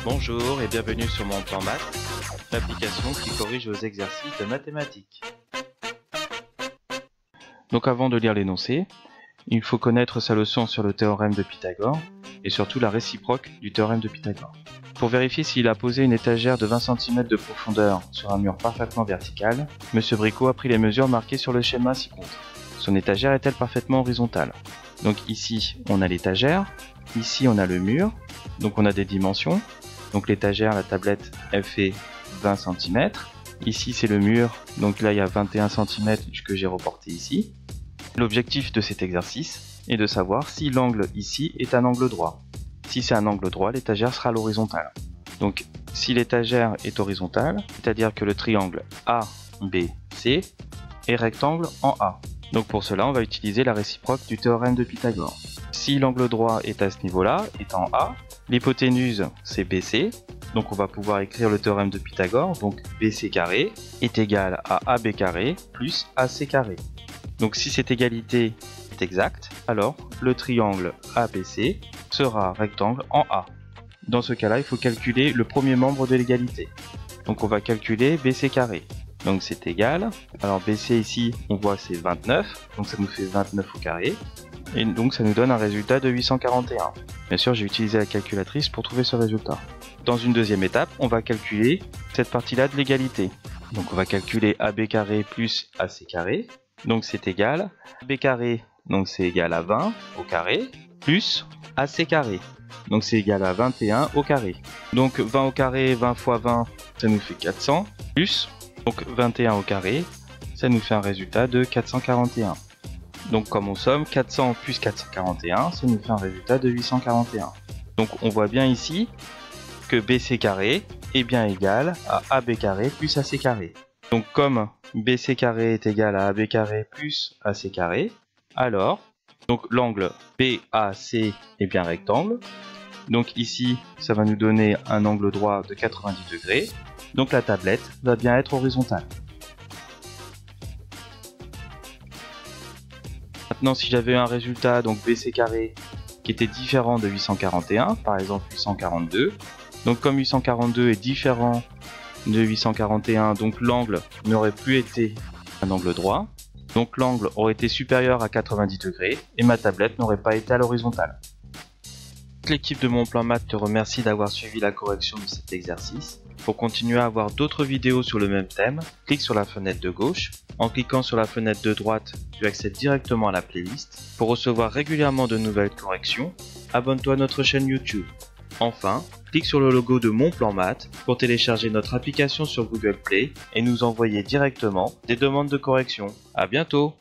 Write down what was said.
Bonjour et bienvenue sur Mon Plan Maths, l'application qui corrige vos exercices de mathématiques. Donc avant de lire l'énoncé, il faut connaître sa leçon sur le théorème de Pythagore et surtout la réciproque du théorème de Pythagore. Pour vérifier s'il a posé une étagère de 20 cm de profondeur sur un mur parfaitement vertical, M. Bricot a pris les mesures marquées sur le schéma ci-contre. Son étagère est-elle parfaitement horizontale? Donc ici on a l'étagère, ici on a le mur, donc on a des dimensions. Donc l'étagère, la tablette, elle fait 20 cm. Ici c'est le mur, donc là il y a 21 cm que j'ai reporté ici. L'objectif de cet exercice est de savoir si l'angle ici est un angle droit. Si c'est un angle droit, l'étagère sera à l'horizontale. Donc si l'étagère est horizontale, c'est-à-dire que le triangle ABC est rectangle en A. Donc pour cela, on va utiliser la réciproque du théorème de Pythagore. Si l'angle droit est à ce niveau-là, est en A, l'hypoténuse c'est BC, donc on va pouvoir écrire le théorème de Pythagore, donc BC carré est égal à AB carré plus AC carré. Donc si cette égalité est exacte, alors le triangle ABC sera rectangle en A. Dans ce cas-là, il faut calculer le premier membre de l'égalité. Donc on va calculer BC carré. Donc c'est égal, alors BC ici, on voit c'est 29, donc ça nous fait 29 au carré. Et donc ça nous donne un résultat de 841. Bien sûr, j'ai utilisé la calculatrice pour trouver ce résultat. Dans une deuxième étape, on va calculer cette partie-là de l'égalité. Donc on va calculer AB carré plus AC carré. Donc c'est égal, AB carré, donc c'est égal à 20 au carré, plus AC carré. Donc c'est égal à 21 au carré. Donc 20 au carré, 20 fois 20, ça nous fait 400, plus donc 21 au carré, ça nous fait un résultat de 441. Donc comme on somme 400 plus 441, ça nous fait un résultat de 841. Donc on voit bien ici que BC carré est bien égal à AB carré plus AC carré. Donc comme BC carré est égal à AB carré plus AC carré, alors donc l'angle BAC est bien rectangle. Donc ici, ça va nous donner un angle droit de 90 degrés. Donc la tablette va bien être horizontale. Maintenant, si j'avais un résultat, donc BC carré, qui était différent de 841, par exemple 842, donc comme 842 est différent de 841, donc l'angle n'aurait plus été un angle droit, donc l'angle aurait été supérieur à 90 degrés, et ma tablette n'aurait pas été à l'horizontale. L'équipe de Mon Plan Maths te remercie d'avoir suivi la correction de cet exercice. Pour continuer à avoir d'autres vidéos sur le même thème, clique sur la fenêtre de gauche. En cliquant sur la fenêtre de droite, tu accèdes directement à la playlist. Pour recevoir régulièrement de nouvelles corrections, abonne-toi à notre chaîne YouTube. Enfin, clique sur le logo de Mon Plan Maths pour télécharger notre application sur Google Play et nous envoyer directement des demandes de correction. À bientôt!